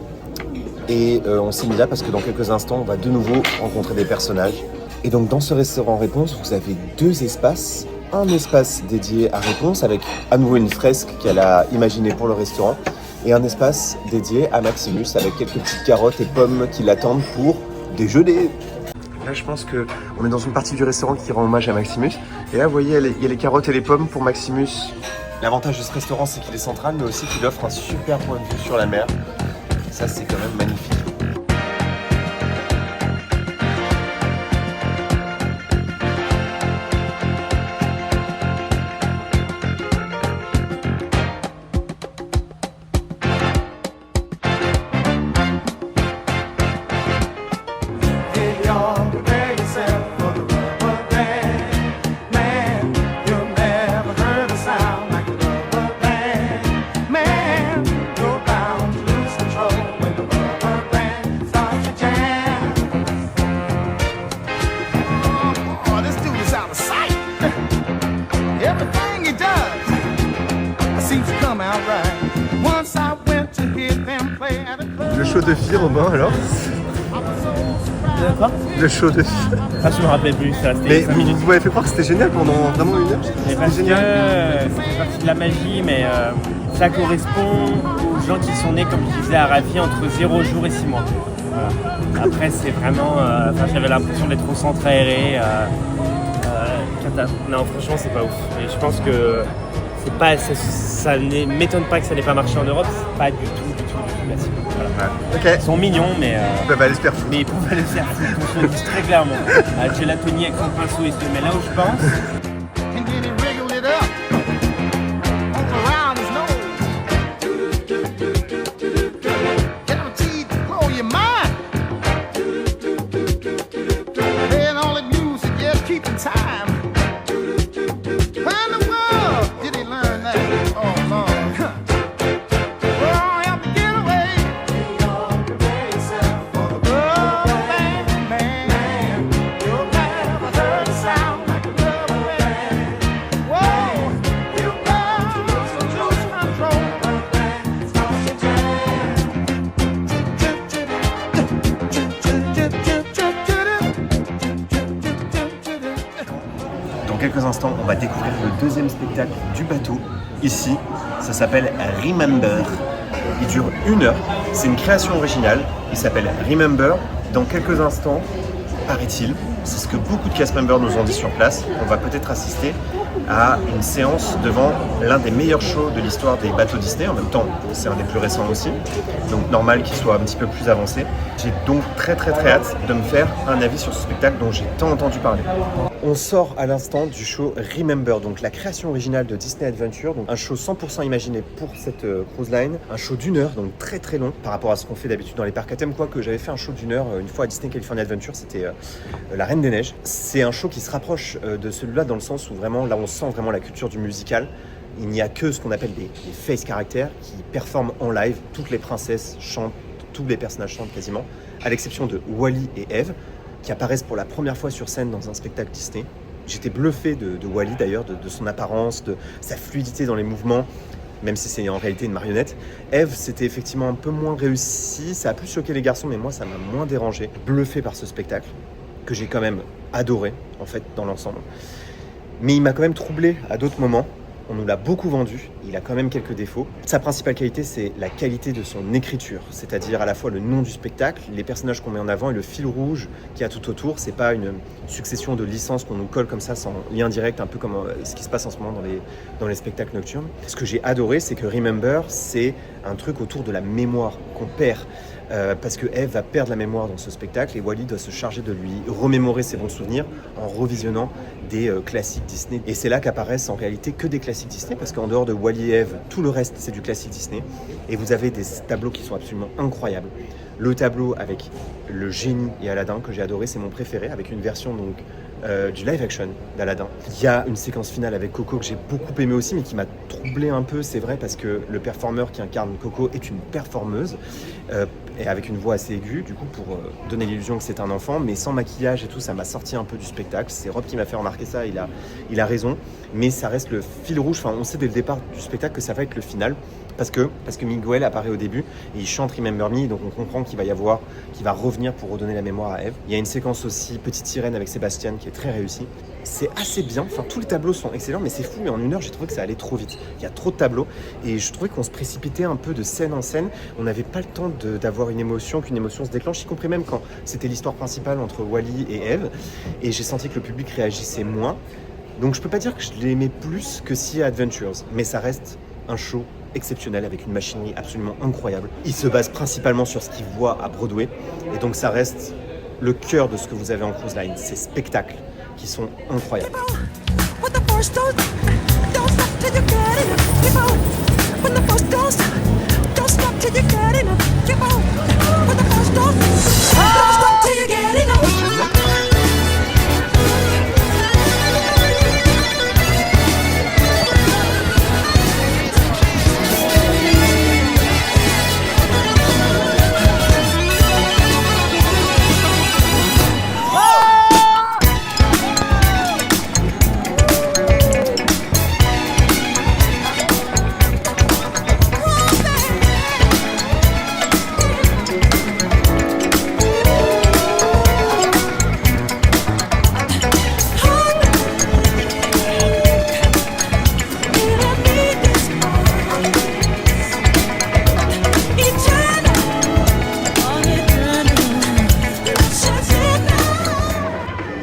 et on s'est mis là parce que dans quelques instants on va de nouveau rencontrer des personnages. Et donc dans ce restaurant Réponse vous avez 2 espaces. Un espace dédié à Réponse avec à nouveau une fresque qu'elle a imaginée pour le restaurant. Et un espace dédié à Maximus avec quelques petites carottes et pommes qui l'attendent pour déjeuner. Là, je pense qu'on est dans une partie du restaurant qui rend hommage à Maximus. Et là, vous voyez, il y a les carottes et les pommes pour Maximus. L'avantage de ce restaurant, c'est qu'il est central, mais aussi qu'il offre un super point de vue sur la mer. Ça, c'est quand même magnifique. Le show de filles, Robin, alors? Quoi? Le show de filles. Ah, je me rappelais plus, ça. Mais vous m'avez fait croire que c'était génial pendant vraiment 1 heure. Et parce que ça fait partie de la magie, mais ça correspond aux gens qui sont nés, comme je disais à Rafi, entre 0 jours et 6 mois. Voilà. Après, c'est vraiment... j'avais l'impression d'être au centre aéré. Non, franchement, c'est pas ouf. Et je pense que c'est pas, ça ne m'étonne pas que ça n'ait pas marché en Europe. C'est pas du tout classique. Voilà. Ok. Ils sont mignons, mais... Ils peuvent aller se faire foutre. Mais ils peuvent aller se faire foutre, on se le dit très clairement. Gelatoni avec son pinceau et se met là où je pense. Quelques instants, on va découvrir le 2e spectacle du bateau. Ici, ça s'appelle Remember. Il dure 1 heure. C'est une création originale. Il s'appelle Remember. Dans quelques instants, paraît-il, c'est ce que beaucoup de cast members nous ont dit sur place. On va peut-être assister à une séance devant l'un des meilleurs shows de l'histoire des bateaux Disney. En même temps, c'est un des plus récents aussi, donc normal qu'il soit un petit peu plus avancé. J'ai donc très hâte de me faire un avis sur ce spectacle dont j'ai tant entendu parler. On sort à l'instant du show Remember, donc la création originale de Disney Adventure, donc un show 100% imaginé pour cette cruise line, un show d'1 heure, donc très long par rapport à ce qu'on fait d'habitude dans les parcs à thème, quoique j'avais fait un show d'1 heure une fois à Disney California Adventure, c'était La Reine des Neiges. C'est un show qui se rapproche de celui-là dans le sens où vraiment, là on sent vraiment la culture du musical. Il n'y a que ce qu'on appelle des face caractères qui performent en live. Toutes les princesses chantent, tous les personnages chantent quasiment, à l'exception de Wally et Eve, qui apparaissent pour la première fois sur scène dans un spectacle Disney. J'étais bluffé de Wally d'ailleurs, de son apparence, de sa fluidité dans les mouvements, même si c'est en réalité une marionnette. Eve, c'était effectivement un peu moins réussi, ça a plus choqué les garçons, mais moi ça m'a moins dérangé. Bluffé par ce spectacle, que j'ai quand même adoré, en fait, dans l'ensemble. Mais il m'a quand même troublé à d'autres moments. On nous l'a beaucoup vendu, il a quand même quelques défauts. Sa principale qualité, c'est la qualité de son écriture, c'est-à-dire à la fois le nom du spectacle, les personnages qu'on met en avant et le fil rouge qu'il y a tout autour. C'est pas une succession de licences qu'on nous colle comme ça sans lien direct, un peu comme ce qui se passe en ce moment dans les spectacles nocturnes. Ce que j'ai adoré, c'est que Remember, c'est un truc autour de la mémoire qu'on perd. Parce que Eve va perdre la mémoire dans ce spectacle et Wally doit se charger de lui remémorer ses bons souvenirs en revisionnant des classiques Disney. Et c'est là qu'apparaissent en réalité que des classiques Disney, parce qu'en dehors de Wally et Eve, tout le reste c'est du classique Disney. Et vous avez des tableaux qui sont absolument incroyables. Le tableau avec le génie et Aladdin que j'ai adoré, c'est mon préféré, avec une version donc du live action d'Aladdin. Il y a une séquence finale avec Coco que j'ai beaucoup aimé aussi, mais qui m'a troublé un peu, c'est vrai, parce que le performeur qui incarne Coco est une performeuse, et avec une voix assez aiguë, du coup, pour donner l'illusion que c'est un enfant, mais sans maquillage et tout, ça m'a sorti un peu du spectacle. C'est Rob qui m'a fait remarquer ça, il a raison, mais ça reste le fil rouge. Enfin, on sait dès le départ du spectacle que ça va être le final, parce que Miguel apparaît au début et il chante Remember Me, donc on comprend qu'il va revenir pour redonner la mémoire à Eve. Il y a une séquence aussi Petite Sirène avec Sébastien qui est très réussie. C'est assez bien, enfin tous les tableaux sont excellents, mais c'est fou, mais en 1 heure j'ai trouvé que ça allait trop vite. Il y a trop de tableaux et je trouvais qu'on se précipitait un peu de scène en scène. On n'avait pas le temps d'avoir une émotion, qu'une émotion se déclenche, y compris même quand c'était l'histoire principale entre Wally et Eve. Et j'ai senti que le public réagissait moins. Donc je peux pas dire que je l'aimais plus que Sea Adventures, mais ça reste un show exceptionnel avec une machinerie absolument incroyable. Il se base principalement sur ce qu'il voit à Broadway et donc ça reste le cœur de ce que vous avez en cruise line, ces spectacles qui sont incroyables.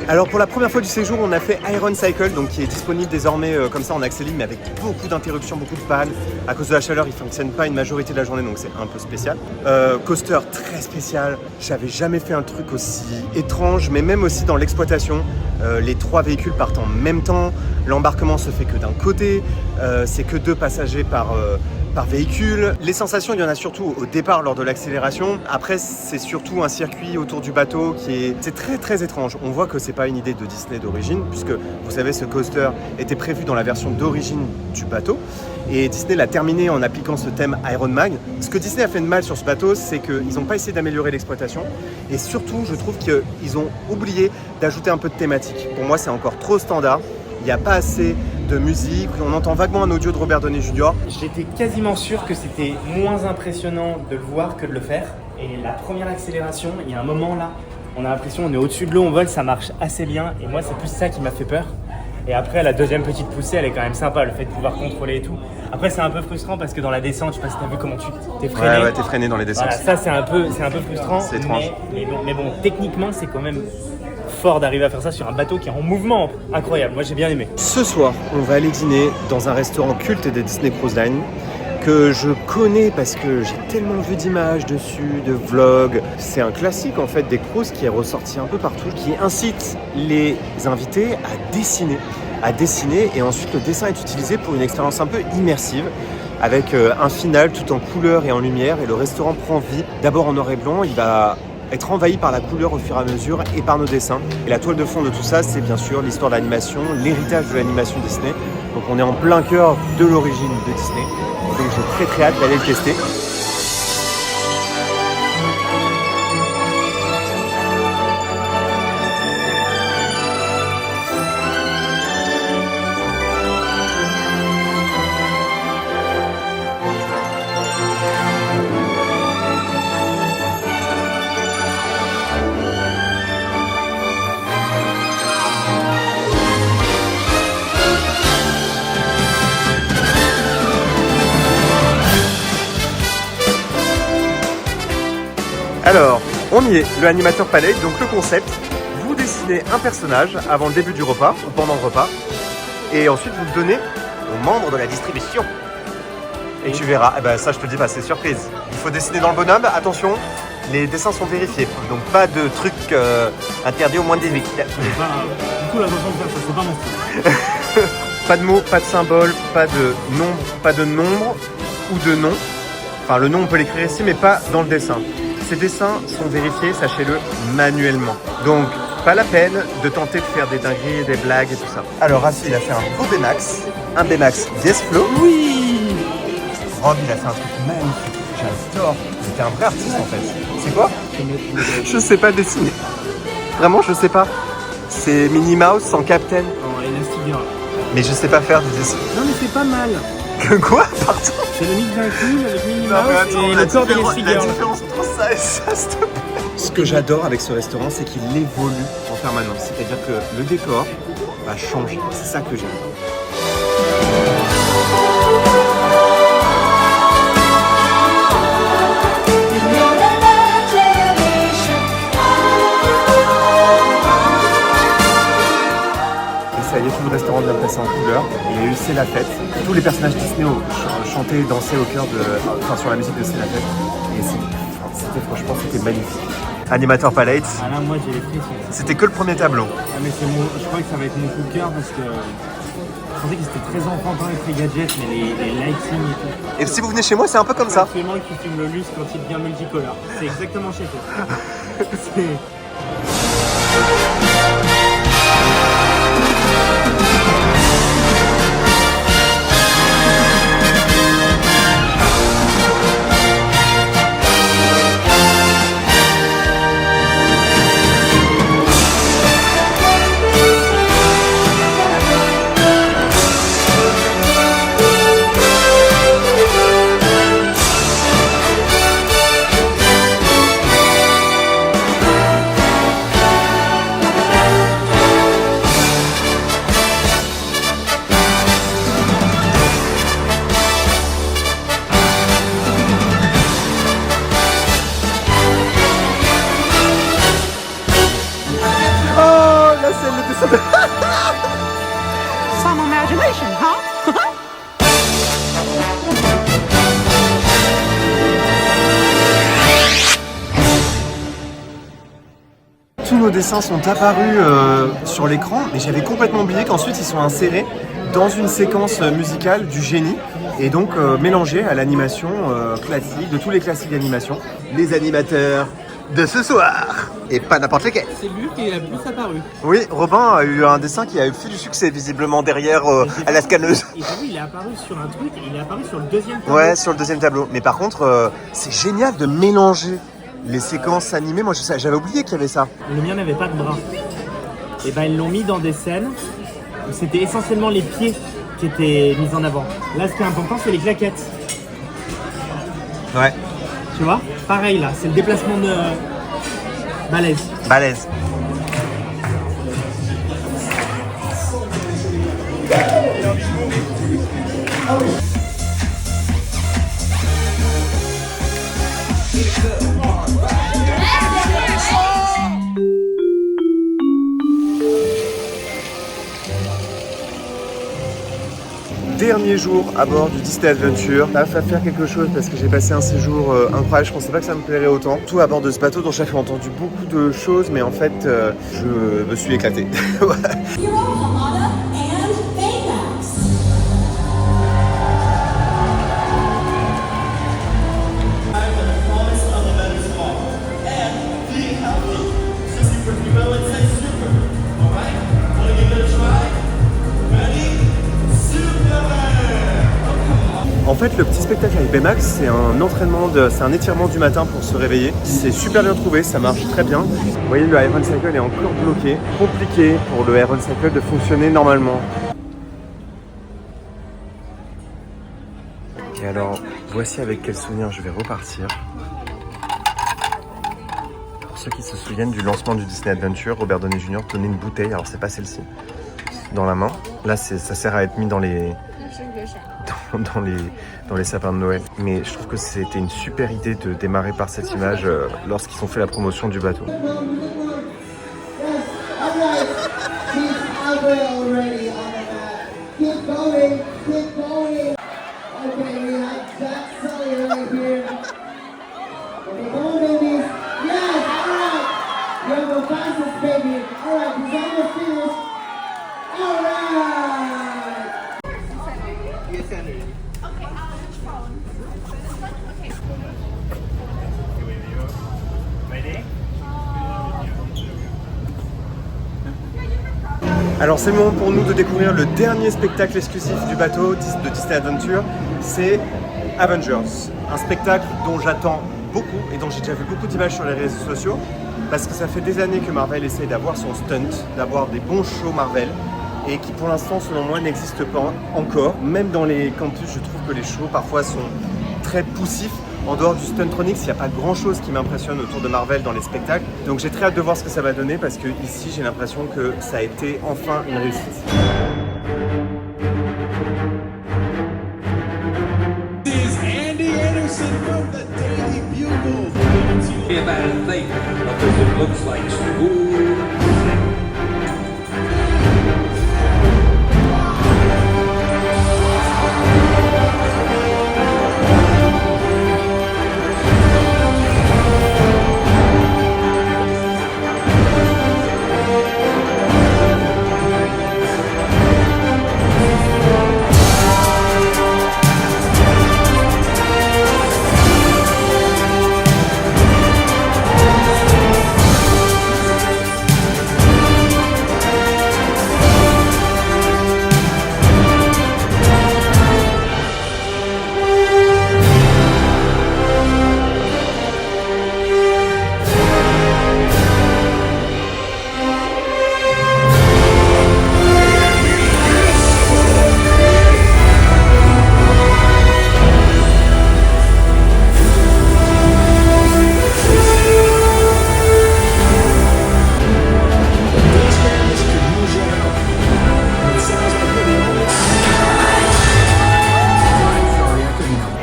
Alors pour la première fois du séjour, on a fait Iron Cycle, donc qui est disponible désormais comme ça en accès libre, mais avec beaucoup d'interruptions, beaucoup de pannes. À cause de la chaleur, il ne fonctionne pas une majorité de la journée, donc c'est un peu spécial. Coaster très spécial, j'avais jamais fait un truc aussi étrange, mais même aussi dans l'exploitation. Les 3 véhicules partent en même temps, l'embarquement se fait que d'un côté, c'est que 2 passagers par véhicule. Les sensations, il y en a surtout au départ lors de l'accélération. Après, c'est surtout un circuit autour du bateau c'est très étrange. On voit que c'est pas une idée de Disney d'origine, puisque vous savez, ce coaster était prévu dans la version d'origine du bateau. Et Disney l'a terminé en appliquant ce thème Iron Man. Ce que Disney a fait de mal sur ce bateau, c'est qu'ils n'ont pas essayé d'améliorer l'exploitation. Et surtout, je trouve qu'ils ont oublié d'ajouter un peu de thématique. Pour moi, c'est encore trop standard. Il n'y a pas assez de musique, on entend vaguement un audio de Robert Downey Jr. J'étais quasiment sûr que c'était moins impressionnant de le voir que de le faire. Et la première accélération, il y a un moment là, on a l'impression qu'on est au-dessus de l'eau, on vole, ça marche assez bien. Et moi, c'est plus ça qui m'a fait peur. Et après, la deuxième petite poussée, elle est quand même sympa, le fait de pouvoir contrôler et tout. Après, c'est un peu frustrant parce que dans la descente, je sais pas si t'as vu comment tu t'es freiné. Ouais, t'es freiné dans les descentes. Voilà, ça, c'est un peu frustrant. C'est étrange. Mais bon, techniquement, c'est quand même fort d'arriver à faire ça sur un bateau qui est en mouvement. Incroyable, moi j'ai bien aimé. Ce soir, on va aller dîner dans un restaurant culte des Disney Cruise Line que je connais parce que j'ai tellement vu d'images dessus, de vlogs. C'est un classique en fait des cruises qui est ressorti un peu partout, qui incite les invités à dessiner et ensuite le dessin est utilisé pour une expérience un peu immersive avec un final tout en couleur et en lumière et le restaurant prend vie d'abord en noir et blanc, il va être envahi par la couleur au fur et à mesure et par nos dessins. Et la toile de fond de tout ça, c'est bien sûr l'histoire de l'animation, l'héritage de l'animation Disney. Donc on est en plein cœur de l'origine de Disney. Donc j'ai très hâte d'aller le tester. Alors, on y est, le animateur palette, donc le concept, vous dessinez un personnage avant le début du repas ou pendant le repas et ensuite vous le donnez aux membres de la distribution. Et tu verras, eh ben ça je te dis pas, c'est surprise. Il faut dessiner dans le bonhomme, attention, les dessins sont vérifiés, donc pas de trucs interdits au moins de 18. Du coup, l'attention de ça, c'est pas mon style. Pas de mots, pas de symboles, pas de nombre ou de nom. Enfin le nom on peut l'écrire ici mais pas dans le dessin. Ces dessins sont vérifiés, sachez-le, manuellement. Donc, pas la peine de tenter de faire des dingueries, des blagues et tout ça. Alors, Rassi, il a fait un beau Baymax. Un Baymax Yes Flow. Oui. Rob, il a fait un truc magnifique. J'adore. C'était un vrai artiste, en fait. C'est quoi? Je sais pas dessiner. Vraiment, je sais pas. C'est Minnie Mouse sans Captain. Oh, Elastigirl. Mais je sais pas faire des dessins. Non, mais c'est pas mal. Que quoi? Pardon? C'est le mix d'un coup avec Minnie Non, mais Mouse attends, et la le corps de différence Elastigirl. entre ça et ça, s'il te plaît. Ce que j'adore avec ce restaurant, c'est qu'il évolue en permanence. C'est-à-dire que le décor va changer. C'est ça que j'aime. Ça y est, tout le restaurant vient de passer en couleur. Il y a eu C'est la fête. Tous les personnages Disney ont chanté et dansé au cœur sur la musique de C'est la fête. Et franchement, c'était magnifique. Animateur Palette. Ah là, moi j'ai les frissons. C'était que le premier tableau. Ah, mais je crois que ça va être mon coup de cœur parce que je pensais que c'était très enfantin avec les gadgets, mais les lightings et tout. Et si vous venez chez moi, c'est un peu comme ça. Absolument qui filme le lustre quand il devient multicolore. C'est exactement chez toi. C'est... Some imagination, huh? Tous nos dessins sont apparus sur l'écran, mais j'avais complètement oublié qu'ensuite ils sont insérés dans une séquence musicale du génie et donc mélangés à l'animation classique, de tous les classiques d'animation. Les animateurs de ce soir, et pas n'importe lesquels. C'est lui qui est le plus apparu. Oui, Robin a eu un dessin qui a eu du succès visiblement derrière à la scanneuse. Et t'as vu, il est apparu sur un truc, il est apparu sur le deuxième tableau. Ouais, sur le deuxième tableau. Mais par contre, c'est génial de mélanger les séquences animées. Moi, j'avais oublié qu'il y avait ça. Le mien n'avait pas de bras. Et ben ils l'ont mis dans des scènes où c'était essentiellement les pieds qui étaient mis en avant. Là, ce qui est important, c'est les claquettes. Ouais. Tu vois? Pareil là, c'est le déplacement de balèze. Balèze. dernier jour à bord du Disney Adventure. Ça va faire quelque chose parce que j'ai passé un séjour incroyable. Je pensais pas que ça me plairait autant. Tout à bord de ce bateau dont j'ai entendu beaucoup de choses, mais en fait, je me suis éclaté. Voilà. En fait, le petit spectacle avec Baymax, c'est un étirement du matin pour se réveiller. C'est super bien trouvé, ça marche très bien. Vous voyez, le Iron Cycle est encore bloqué. Compliqué pour le Iron Cycle de fonctionner normalement. Et alors, voici avec quel souvenir je vais repartir. Pour ceux qui se souviennent du lancement du Disney Adventure, Robert Downey Jr. tenait une bouteille, alors c'est pas celle-ci, dans la main. Là, ça sert à être mis dans les sapins de Noël. Mais je trouve que c'était une super idée de démarrer par cette image lorsqu'ils ont fait la promotion du bateau. Alors c'est le moment pour nous de découvrir le dernier spectacle exclusif du bateau de Disney Adventure, c'est Avengers. Un spectacle dont j'attends beaucoup et dont j'ai déjà vu beaucoup d'images sur les réseaux sociaux parce que ça fait des années que Marvel essaye d'avoir son stunt, d'avoir des bons shows Marvel et qui pour l'instant selon moi n'existent pas encore. Même dans les campus, je trouve que les shows parfois sont très poussifs. En dehors du Stuntronics, il n'y a pas grand chose qui m'impressionne autour de Marvel dans les spectacles. Donc j'ai très hâte de voir ce que ça va donner parce que ici j'ai l'impression que ça a été enfin une réussite. This is Andy Anderson from the Daily Bugle. About a thing because it looks like school.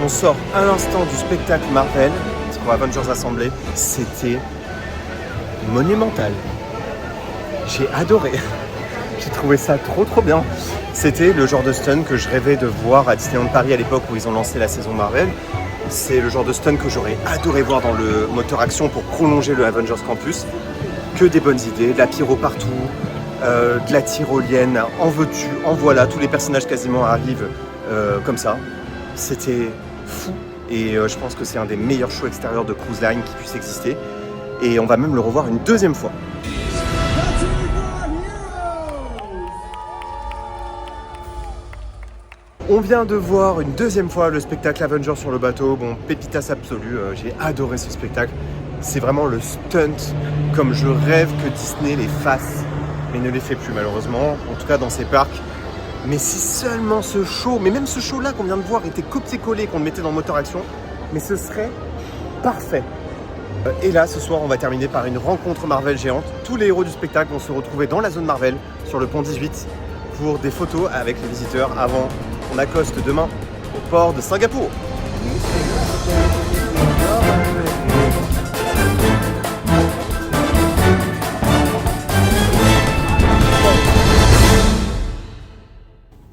On sort à l'instant du spectacle Marvel, pour Avengers Assemblée, c'était monumental. J'ai adoré. J'ai trouvé ça trop bien. C'était le genre de stunt que je rêvais de voir à Disneyland Paris à l'époque où ils ont lancé la saison Marvel. C'est le genre de stunt que j'aurais adoré voir dans le moteur action pour prolonger le Avengers Campus. Que des bonnes idées, de la pyro partout, de la tyrolienne, en veux-tu, en voilà, tous les personnages quasiment arrivent comme ça. C'était fou et je pense que c'est un des meilleurs shows extérieurs de cruise line qui puisse exister et on va même le revoir une deuxième fois. On vient de voir une deuxième fois le spectacle Avengers sur le bateau. Bon, pépitas absolue, j'ai adoré ce spectacle. C'est vraiment le stunt comme je rêve que Disney les fasse, mais ne les fait plus malheureusement, en tout cas dans ses parcs. Mais si seulement ce show, mais même ce show-là qu'on vient de voir était copié-collé, qu'on le mettait dans Moteur Action, mais ce serait parfait. Et là, ce soir, on va terminer par une rencontre Marvel géante. Tous les héros du spectacle vont se retrouver dans la zone Marvel, sur le pont 18, pour des photos avec les visiteurs avant qu'on accoste demain au port de Singapour.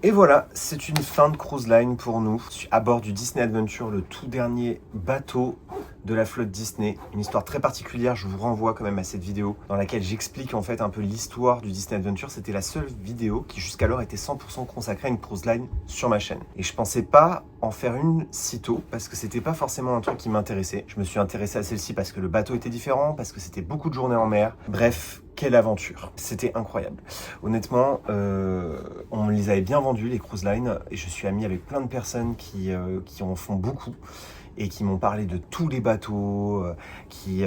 Et voilà, c'est une fin de cruise line pour nous. Je suis à bord du Disney Adventure, le tout dernier bateau de la flotte Disney. Une histoire très particulière, je vous renvoie quand même à cette vidéo dans laquelle j'explique en fait un peu l'histoire du Disney Adventure. C'était la seule vidéo qui jusqu'alors était 100% consacrée à une cruise line sur ma chaîne. Et je pensais pas en faire une si tôt parce que c'était pas forcément un truc qui m'intéressait. Je me suis intéressé à celle-ci parce que le bateau était différent, parce que c'était beaucoup de journées en mer. Bref, quelle aventure. C'était incroyable. Honnêtement, on me les avait bien vendus, les cruise lines, et je suis ami avec plein de personnes qui en font beaucoup et qui m'ont parlé de tous les bateaux, qui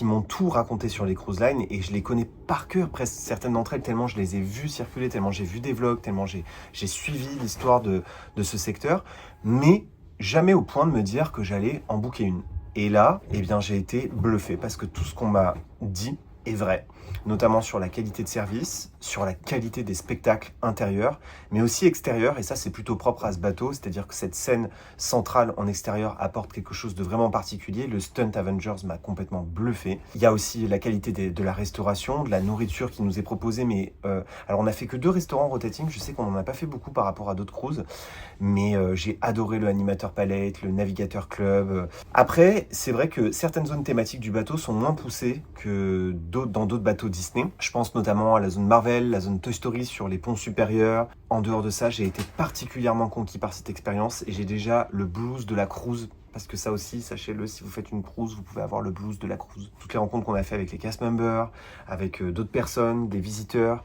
m'ont tout raconté sur les cruise lines, et je les connais par cœur, presque certaines d'entre elles, tellement je les ai vues circuler, tellement j'ai vu des vlogs, tellement j'ai suivi l'histoire de ce secteur, mais jamais au point de me dire que j'allais en booker une. Et là, eh bien, j'ai été bluffé parce que tout ce qu'on m'a dit est vrai, notamment sur la qualité de service, sur la qualité des spectacles intérieurs, mais aussi extérieurs, et ça c'est plutôt propre à ce bateau, c'est-à-dire que cette scène centrale en extérieur apporte quelque chose de vraiment particulier. Le Stunt Avengers m'a complètement bluffé. Il y a aussi la qualité de la restauration, de la nourriture qui nous est proposée, mais alors on n'a fait que 2 restaurants rotating, je sais qu'on n'en a pas fait beaucoup par rapport à d'autres cruises, mais j'ai adoré le Animateur Palette, le Navigateur Club. Après, c'est vrai que certaines zones thématiques du bateau sont moins poussées que dans d'autres bateaux Disney. Je pense notamment à la zone Marvel, la zone Toy Story sur les ponts supérieurs. En dehors de ça, j'ai été particulièrement conquis par cette expérience et j'ai déjà le blues de la cruise. Parce que ça aussi, sachez-le, si vous faites une cruise, vous pouvez avoir le blues de la cruise. Toutes les rencontres qu'on a fait avec les cast members, avec d'autres personnes, des visiteurs.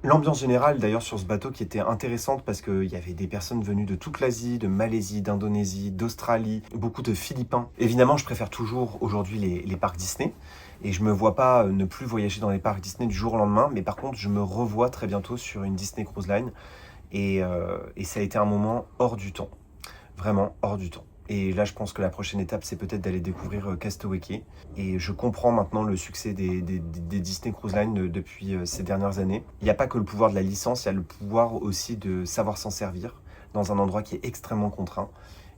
L'ambiance générale d'ailleurs sur ce bateau qui était intéressante parce qu'il y avait des personnes venues de toute l'Asie, de Malaisie, d'Indonésie, d'Australie, beaucoup de Philippins. Évidemment, je préfère toujours aujourd'hui les parcs Disney et je me vois pas ne plus voyager dans les parcs Disney du jour au lendemain, mais par contre, je me revois très bientôt sur une Disney Cruise Line et ça a été un moment hors du temps, vraiment hors du temps. Et là, je pense que la prochaine étape, c'est peut-être d'aller découvrir Castaway Cay. Et je comprends maintenant le succès des Disney Cruise Line depuis ces dernières années. Il n'y a pas que le pouvoir de la licence, il y a le pouvoir aussi de savoir s'en servir dans un endroit qui est extrêmement contraint.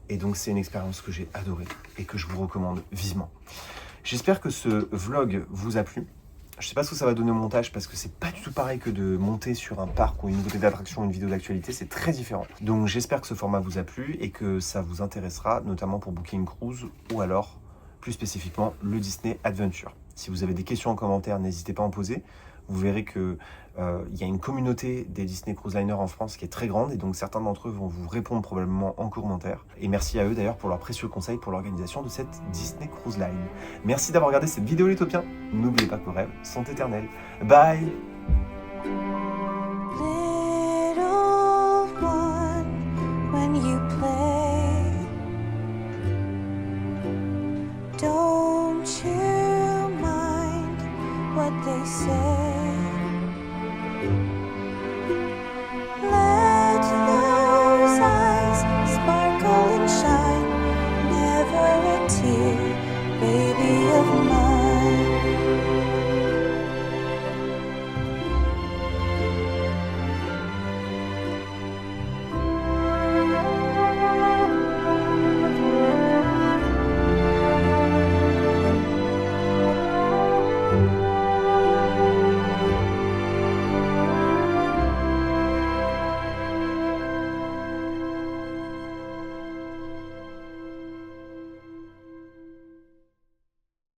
Et donc, c'est une expérience que j'ai adorée et que je vous recommande vivement. J'espère que ce vlog vous a plu. Je sais pas ce que ça va donner au montage parce que c'est pas du tout pareil que de monter sur un parc ou une nouveauté d'attraction, une vidéo d'actualité, c'est très différent. Donc j'espère que ce format vous a plu et que ça vous intéressera, notamment pour booker une cruise ou alors plus spécifiquement le Disney Adventure. Si vous avez des questions en commentaire, n'hésitez pas à en poser. Vous verrez que y a une communauté des Disney Cruise Liners en France qui est très grande et donc certains d'entre eux vont vous répondre probablement en commentaire. Et merci à eux d'ailleurs pour leurs précieux conseils pour l'organisation de cette Disney Cruise Line. Merci d'avoir regardé cette vidéo les Taupiens. N'oubliez pas que vos rêves sont éternels. Bye!